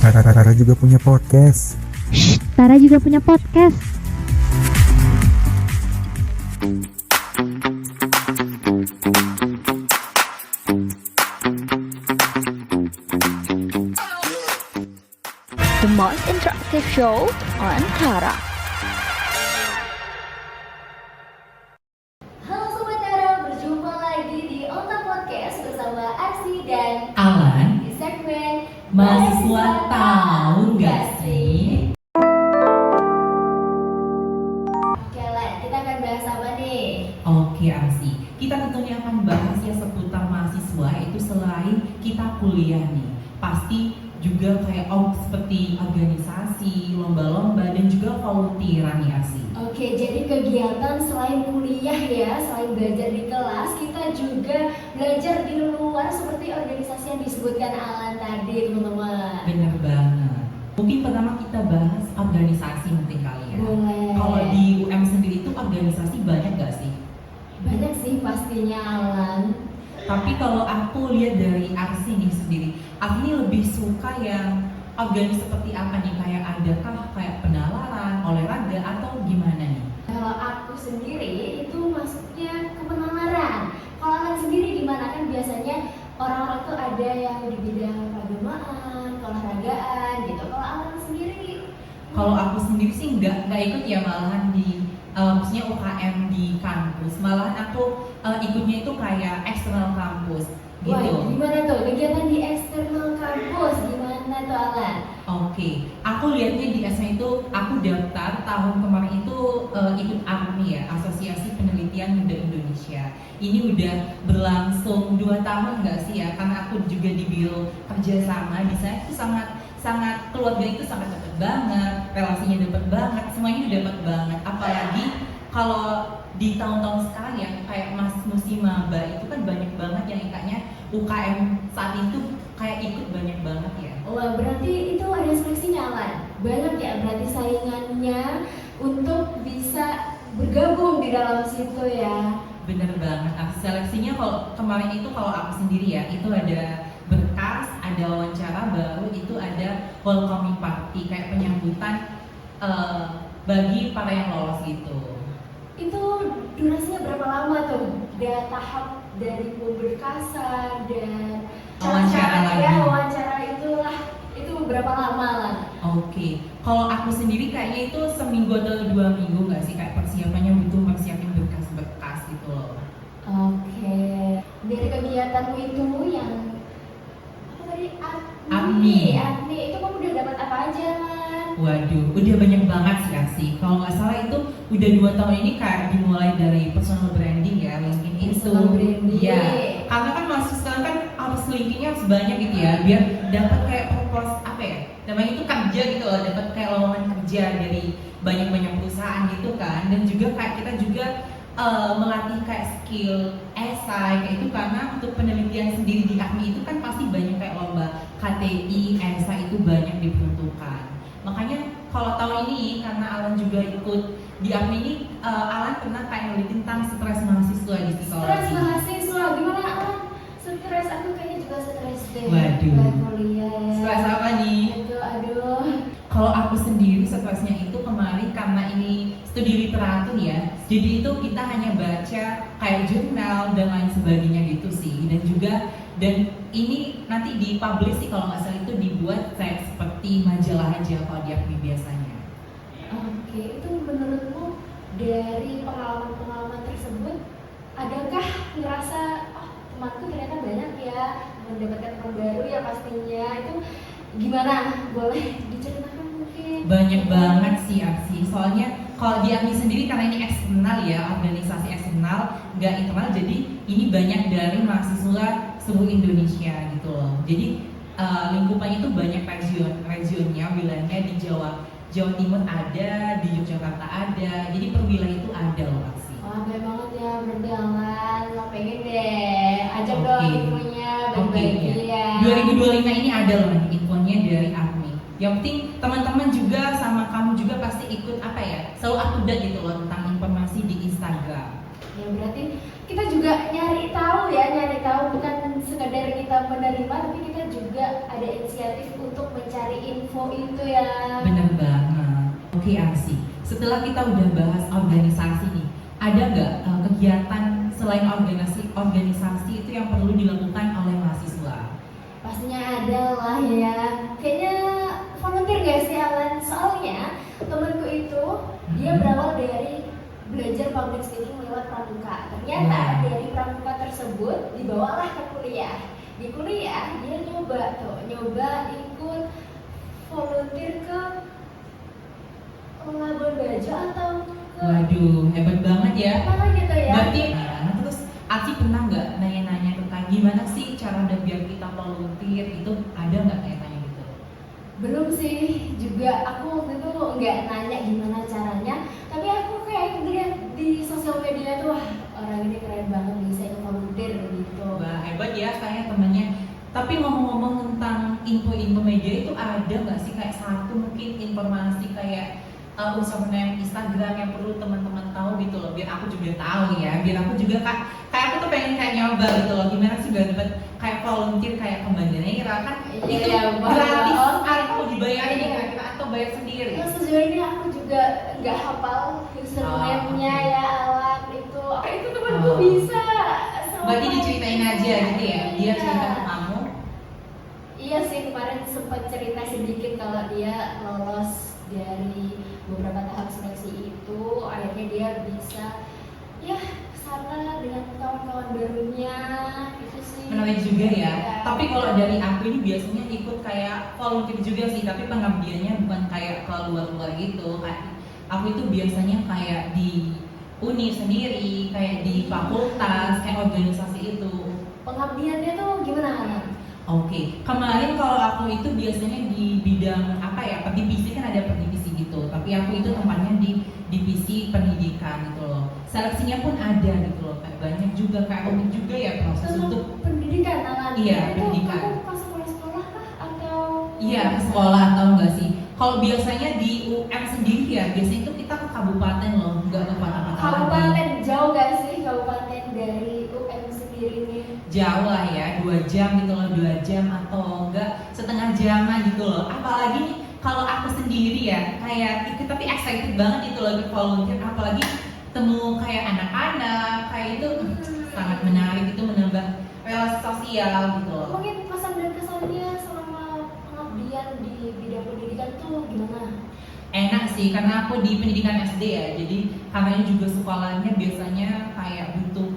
Tara juga punya podcast. Tara juga punya podcast. The most interactive show on Tara. Halo Sobat Tara, berjumpa lagi di Onta Podcast bersama Aksi dan Alan, di segmen mahasiswa tahu nggak sih? Oke Lan, kita akan bahas apa nih? Oke Arsi, kita tentunya akan bahas ya seputar mahasiswa itu selain kita kuliah nih. Pasti juga kayak seperti organisasi, lomba-lomba dan juga volunteeran ya Arsi. Oke, jadi kegiatan selain kuliah ya, selain belajar di kelas, kita juga belajar di luar seperti organisasi yang disebutkan Alan tadi teman-teman. Bener banget. Mungkin pertama kita bahas organisasi mungkin kali ya. Boleh. Kalau di UM sendiri itu organisasi banyak gak sih? Banyak sih pastinya Alan. Tapi kalau aku lihat dari Arsi nih sendiri, aku ini lebih suka yang organisasi seperti apa nih? Kayak adakah kayak penalaran, olahraga atau gimana nih? Kalau aku sendiri itu masuknya ke penalaran. Kalau Alan sendiri gimana? Kan biasanya orang-orang tuh ada yang di bidang keagamaan, keolahragaan gitu. Kalau Alan sendiri? Kalau aku sendiri sih nggak ikut ya, malahan di maksudnya UKM di kampus. Malahan aku ikutnya itu kayak eksternal kampus gitu. Wah, gimana tuh kegiatan di eksternal kampus? Gimana tuh Alan? Oke, aku lihatnya di SMA itu aku daftar tahun kemarin itu ikut APMI ya, Asosiasi Penelitian Muda Indonesia. Ini udah berlangsung 2 tahun nggak sih ya? Karena aku juga di biro kerjasama di sana itu sangat keluarga itu sangat dapat banget, relasinya dapat banget, semuanya dapat banget. Apalagi kalau di tahun-tahun sekarang ya kayak musim maba itu kan banyak banget yang ikatnya UKM saat itu kayak ikut banyak banget ya. Wah, berarti itu ada seleksinya Alan. Banyak ya berarti saingannya untuk bisa bergabung di dalam situ ya. Bener banget. Seleksinya kalau kemarin itu kalau aku sendiri ya itu ada berkas, ada wawancara, baru itu ada welcoming party kayak penyambutan bagi para yang lolos gitu. Itu durasinya berapa lama tuh? Tahap dari pemberkasan dan Wawancara lagi. Ya, wawancara itu berapa lama lah? Oke, kalau aku sendiri kayaknya itu seminggu atau 2 minggu nggak sih kayak persiapannya butuh persiapin berkas-berkas gitu loh. Oke. Dari kegiatanmu itu yang apa tadi? APMI. APMI itu kamu udah dapat apa aja Lan? Waduh, udah banyak banget sih. Kalau nggak salah itu udah 2 tahun ini kayak dimulai dari personal branding ya, LinkedIn itu. Personal branding. Iya. Karena kan masuk sekarang kan harus LinkedIn-nya harus banyak gitu ya, biar dapat kayak purpose apa ya? Namanya itu kerja gitu loh, dapat kayak lowongan kerja dari banyak-banyak perusahaan gitu kan. Dan juga kayak kita juga melatih kayak skill esai kayak itu karena untuk penelitian sendiri di APMI itu kan pasti banyak kayak lomba KTI, esai itu banyak diperuntukkan. Makanya kalau tahun ini karena Alan juga ikut di APMI ini, Alan pernah kayak neliti tentang stres mahasiswa di psikologi. Stres mahasiswa, gimana Alan? Stres, aku kayaknya juga stres deh. Waduh. Buat kuliah. Stres apa nih? Aduh. Kalau aku sendiri stresnya itu kemarin karena ini studi literatur ya, jadi itu kita hanya baca kayak jurnal dan lain sebagainya gitu sih. Dan ini nanti dipublish sih kalau nggak salah itu dibuat kayak seperti majalah aja kalau di APMI biasanya. Oke, itu menurutmu dari pengalaman-pengalaman tersebut, adakah ngerasa temanku ternyata banyak ya, mendapatkan teman baru ya pastinya, itu gimana? Boleh diceritakan mungkin? Banyak banget sih Arsi, soalnya kalau di APMI sendiri karena ini eksternal ya, organisasi eksternal, nggak internal, jadi ini banyak dari mahasiswa seluruh Indonesia gitu loh. Jadi lingkupannya itu banyak regionnya, wilayahnya di Jawa Timur ada, di Yogyakarta ada, jadi per wilayah itu ada loh Arsi. Wah, baik banget ya, berarti Alan, lo pengen deh, ajak Oke. dong infonya, bagi-bagi ya. 2025 ini ada loh nanti infonya dari APMI. Yang penting teman-teman juga sama kamu juga pasti ikut apa ya, selalu update gitu loh tentang informasi di Instagram. Ya berarti kita juga nyari tahu bukan sekedar kita menerima, tapi kita juga ada inisiatif untuk mencari info itu ya. Bener banget. Oke Arsi, setelah kita udah bahas organisasi nih, ada nggak kegiatan selain organisasi itu yang perlu dilakukan oleh mahasiswa? Pastinya ada lah ya. Kayaknya volunteer gak sih Alan? Soalnya temanku itu dia berawal dari belajar public speaking lewat pramuka. Ternyata dari pramuka tersebut dibawalah ke kuliah. Di kuliah dia nyoba ikut volunteer ke Labuan Bajo atau ke Waduh, hebat banget ya. mana gitu ya. Berarti, terus Aci pernah nggak nanya-nanya ke Kak, gimana sih cara biar kita volunteer itu, ada nggak nanya-nanya gitu? Belum sih, juga aku waktu itu nggak nanya gimana caranya, tapi aku kayak ngeliat di sosial media tuh, wah orang ini keren banget bisa ikut volunteer gitu. Wah, hebat ya kayaknya temennya. Tapi ngomong-ngomong tentang info-info media itu, ada nggak sih kayak satu mungkin informasi kayak username Instagram yang perlu teman-teman tahu gitu loh, biar aku juga tahu ya, biar aku juga kayak aku tuh pengen kayak nyoba gitu loh, gimana sih biar dapat kayak volunteer kayak ke Bandanera kan itu gratis atau dibayarin kira-kira atau bayar sendiri? Terus sejauh ini aku juga nggak hafal username-nya ya Alat itu temanku bisa. Berarti diceritain aja gitu ya, dia cerita ke kamu? Iya sih, kemarin sempat cerita sedikit kalau dia lolos dari beberapa tahap seleksi itu, akhirnya dia bisa ya kesana dengan kawan-kawan barunya itu sih. Menarik juga ya. Ya. Tapi kalau dari aku ini biasanya ikut kayak volunteer juga sih, tapi pengabdiannya bukan kayak ke luar-luar gitu. Aku itu biasanya kayak di univ sendiri, kayak di fakultas, kayak organisasi itu. Pengabdiannya tuh gimana Alan? Oke, kemarin kalau aku itu biasanya di bidang apa ya, per divisi kan ada per divisi gitu. Tapi aku itu tempatnya di divisi pendidikan gitu loh. Seleksinya pun ada gitu loh, kayak banyak juga, kayak unik juga ya proses untuk pendidikan Alan. Iya, Itu pendidikan. Kamu pas sekolah kah atau? Iya, ke sekolah atau enggak sih? Kalau biasanya di UM sendiri ya, biasanya itu kita ke kabupaten loh, enggak ke kota-kota lagi. Kabupaten jauh gak sih kabupaten dari UM sendiri nih? Jauh lah ya, 2 jam gitu loh, 2 jam atau enggak setengah jaman gitu loh. Apalagi nih kalau aku sendiri ya, kayak ikut tapi excited banget gitu loh ikut volunteer, apalagi temu kayak anak-anak, kayak itu sangat menarik, itu menambah relasi sosial gitu loh. Mungkin pesan dan kesannya selama pengabdian di bidang pendidikan tuh gimana? Enak sih, karena aku di pendidikan SD ya, jadi karena juga sekolahnya biasanya kayak butuh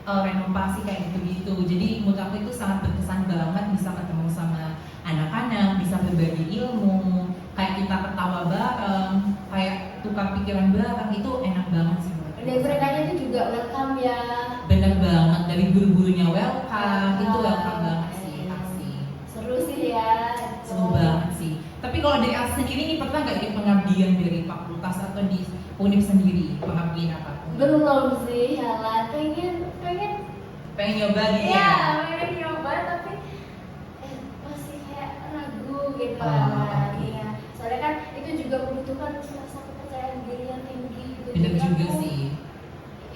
renovasi kayak gitu-gitu. Jadi menurut aku itu sangat berkesan banget bisa ketemu sama anak-anak, bisa berbagi ilmu, kayak kita ketawa bareng, kayak tukar pikiran bareng, itu enak banget sih. Dan mereka itu juga welcome ya. Bener banget, dari guru-gurunya welcome, itu welcome banget sih, pasti. Seru sih ya. Seru banget sih. Tapi kalau dari aku sendiri nih, pernah nggak ikut pengabdian dari fakultas atau di univ sendiri, pengabdian apapun? Belum sih, Halan. Pengen nyoba gitu Iya, ya? pengen nyoba tapi masih kayak ragu gitu. Iya. Soalnya kan itu juga membutuhkan rasa kepercayaan diri yang tinggi gitu. Bener Jadi juga aku- sih.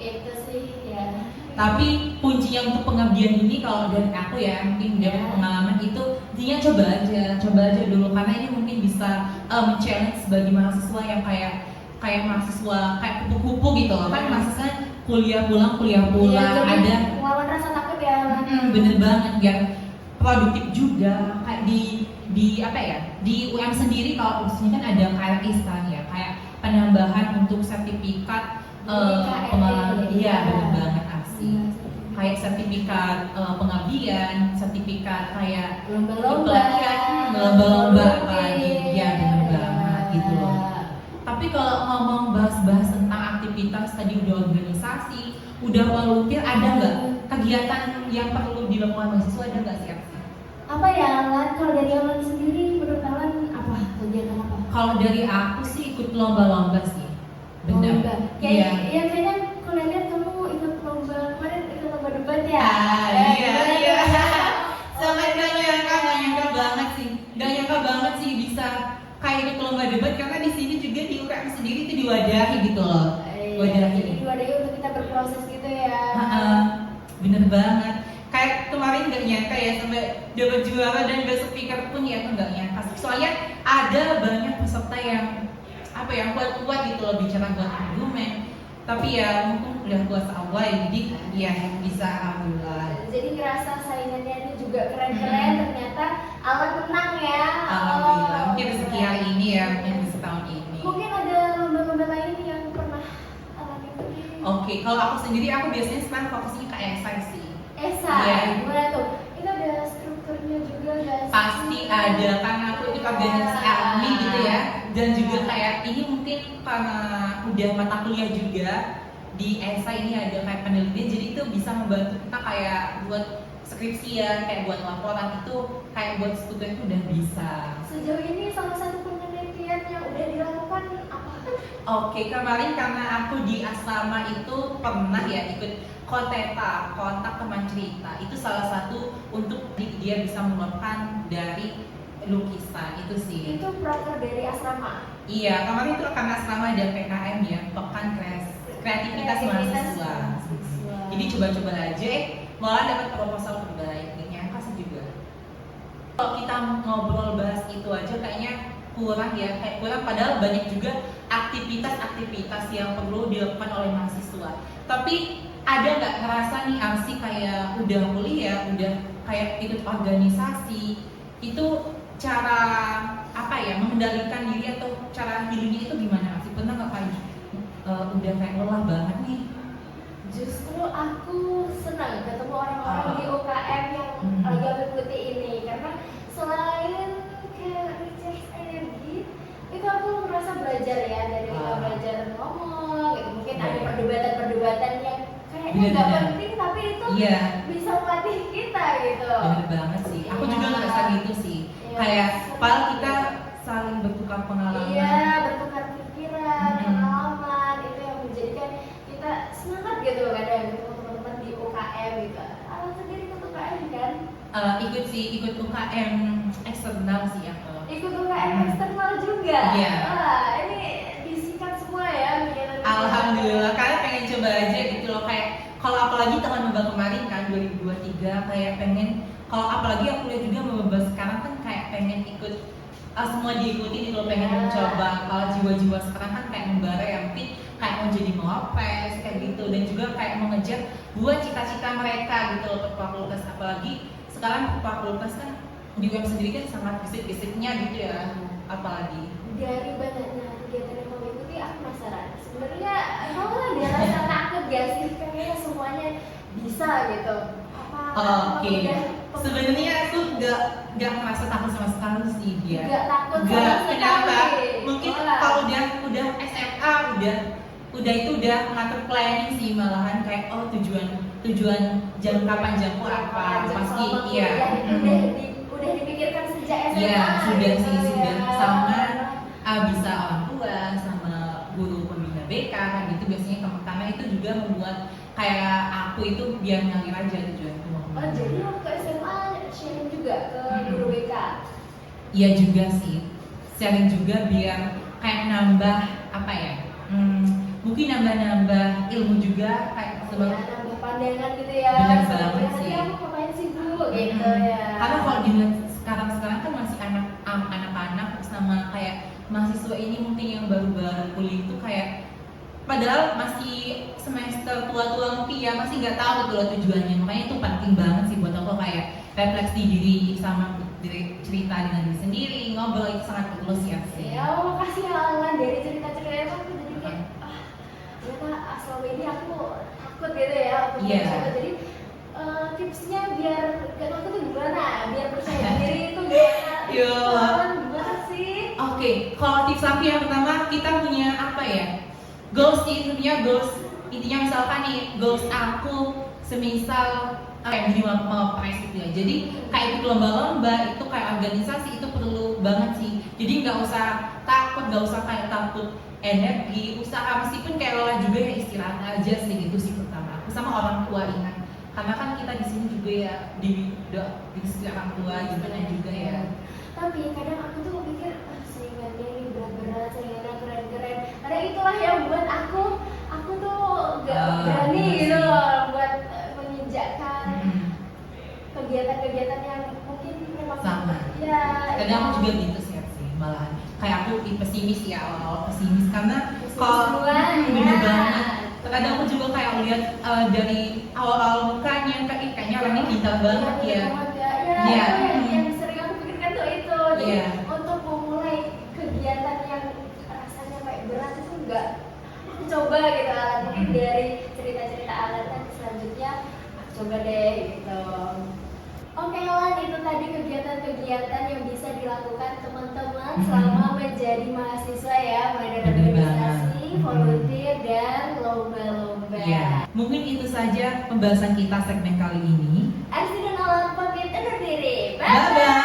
Itu sih ya. Tapi kuncinya untuk pengabdian ini kalau dari aku ya, mungkin dapat pengalaman itu intinya coba aja dulu, karena ini mungkin bisa challenge bagi mahasiswa yang kayak mahasiswa kayak kupu-kupu gitu loh. Kan mahasiswa kuliah pulang Iya, jadi ada melawan rasa takut ya. bener banget biar produktif juga. Kayak di apa ya, di UM sendiri kalau khususnya kan ada KRIS kan ya, kayak penambahan untuk sertifikat pengalaman. Iya, bener banget asli. Kayak sertifikat pengabdian, sertifikat kayak pelatihan, lomba-lomba lagi. Ya bener banget gitu loh. Tapi kalau ngomong bahas-bahas tentang aktivitas tadi udah organisasi, udah volunteer, ada nggak kegiatan yang perlu dilakukan mahasiswa, ada nggak sih? Apa ya Alan? Kalau dari Alan sendiri menurut Alan apa kegiatan apa? Kalau dari aku sih ikut lomba-lomba sih. Bener. Lomba. Iya. Iya kayaknya aku lihat kamu ikut lomba kemarin ikut lomba debat ya. Iya. Sangat gak nyangka banget sih bisa kayak ikut lomba debat, karena di sini juga di UKM sendiri itu diwadahi gitu loh. Jadi diwadahi untuk kita berproses proses gitu ya. Bener banget. Kayak kemarin nggak nyangka ya sampai dapat juara dan best speaker pun ya, aku nggak nyangka. Soalnya ada banyak peserta yang kuat-kuat gitu loh bicara buat argumen. Tapi ya mungkin udah kuasa Allah, jadi ya bisa alhamdulillah. Jadi ngerasa saingannya ini juga keren-keren, ternyata Alan menang ya. Alhamdulillah. Mungkin rezeki hari ini ya, mungkin setahun ini. Mungkin ada lomba-lomba lain yang pernah Alan ikuti. Oke, kalau aku sendiri aku biasanya sekarang fokusnya ke esai sih. Esai, Iya. gimana tuh? Itu ada strukturnya juga guys. Pasti ada, karena aku ikut organisasi admin gitu ya. Dan juga kayak ini mungkin karena udah mata kuliah juga di esai ini ada kayak penelitian, jadi itu bisa membantu kita kayak buat skripsian, kayak buat laporan itu kayak buat student itu udah bisa. Sejauh ini salah satu penelitian yang udah dilakukan apa? Oke, kemarin karena aku di asrama itu pernah ya ikut Koteta, kontak teman cerita. Itu salah satu untuk dia bisa meluapkan dari lukisan itu sih. Itu proker dari asrama. Iya, kemarin itu karena asrama ada PKM ya, pekan kreativitas mahasiswa. Jadi coba-coba aja, malah dapat proposal terbaik. Gak nyangka sih juga. Kalau kita ngobrol bahas itu aja kayaknya kurang ya, kayak kurang, padahal banyak juga aktivitas-aktivitas yang perlu dilakukan oleh mahasiswa. Tapi ada nggak ngerasa nih Arsi kayak udah kuliah, udah kayak ikut organisasi, itu cara mengendalikan diri atau cara healingnya itu gimana Arsi? Pernah nggak kayak udah kayak lelah banget nih? Justru aku senang ketemu orang-orang di UKM yang lagi mengikuti ini, karena selain kayak recharge energi, itu aku merasa belajar ya, dari kita belajar ngomong gitu. Mungkin ada perdebatan-perdebatan yang kayaknya nggak penting tapi itu bisa melatih kita gitu. Bener banget sih, aku juga ngerasa gitu sih. Kayak padahal kita saling bertukar pengalaman. Iya, bertukar pikiran, pengalaman, itu yang menjadikan kita semangat gitu kadang ketemu teman-teman di UKM gitu. Alan sendiri ikut UKM kan? Ikut UKM eksternal sih aku. Ikut UKM eksternal juga? Iya. Wah, ini disikat semua ya. Alhamdulillah, karena pengen coba aja gitu loh, kayak kalau apalagi tahun maba kemarin kan 2023 kayak pengen, kalau apalagi aku lihat juga maba sekarang kan kayak pengen ikut semua diikuti gitu loh, pengen mencoba. Kalau jiwa-jiwa sekarang kan kayak membara yang mungkin kayak mau jadi mawapres kayak gitu, dan juga kayak mengejar buat cita-cita mereka gitu loh per fakultas. Apalagi sekarang fakultas kan di UM sendiri kan sangat gesit-gesitnya gitu ya, apalagi dari banyaknya kegiatan yang mau ikuti, aku penasaran sebenarnya kamu ada rasa takut gak sih? Kayaknya semuanya bisa gitu. Oke. Sebenarnya aku nggak merasa takut sama sekali sih dia. Nggak takut. Nggak. Sama Kenapa? sekali. Mungkin Malah. kalau udah SMA udah ngatur planning sih, malahan kayak tujuan jangka panjangku apa pasti iya. Udah dipikirkan sejak SMA. Iya, sudah gitu sih ya. sudah, sama bisa orang tua sama guru pembina BK kan gitu biasanya, karena itu juga membuat kayak aku itu biar ngalir aja tujuanku mau Oh, kemana. jadi waktu SMA sharing juga ke guru BK? Iya juga sih, sharing juga biar kayak nambah apa ya, mungkin nambah ilmu juga kayak sebab. Ya, nambah pandangan gitu ya. Benar Seperti, banget nanti sih. aku ngapain sih Bu gitu ya. Karena kalau dilihat sekarang kan masih anak-anak sama kayak mahasiswa ini mungkin yang baru-baru kuliah itu kayak padahal masih semester tua-tua mungkin ya, masih nggak tahu gitu loh tujuannya. Makanya itu penting banget sih buat aku kayak refleksi diri sama cerita dengan diri sendiri, ngobrol itu sangat perlu sih. Ya, makasih ya Alan, dari cerita-cerita aku jadi kayak ternyata selama ini aku takut gitu ya untuk mencoba. Jadi tipsnya biar gak takut itu gimana? Biar percaya diri itu gimana? Gimana sih? Oke, kalau tips aku yang pertama, kita punya apa ya? Goals intinya misalkan nih, goals aku semisal kayak jadi mau prize gitu ya. Jadi kayak ikut lomba-lomba itu kayak organisasi itu perlu banget sih. Jadi nggak usah takut kayak takut energi, usaha meskipun kayak lelah juga ya, istirahat aja sih, gitu sih pertama. Aku sama orang tua ingat, karena kan kita di sini juga ya di sisi orang tua gimana juga ya. Tapi kadang aku tuh mikir saingannya ini berat-berat, saingannya keren-keren. Karena itulah yang buat aku tuh gak berani Kadang aku juga gitu sih malahan. Kayak aku pesimis ya, awal-awal pesimis karena kalau bener banget. Kadang aku juga kayak lihat dari awal-awal mukanya kayaknya orangnya pintar banget ya. Iya, yang sering aku pikirkan tuh itu. Jadi Iya. untuk memulai kegiatan yang rasanya kayak berat itu enggak, aku coba gitu Alan. Mungkin dari cerita-cerita Alan nanti selanjutnya aku coba deh gitu. Oke Alan, itu tadi kegiatan-kegiatan yang bisa dilakukan teman-teman selama menjadi mahasiswa ya, mulai dari Bener organisasi, banget. volunteer, dan lomba-lomba. Iya. Mungkin itu saja pembahasan kita segmen kali ini. Arsi dan Alan pamit undur diri. Bye bye.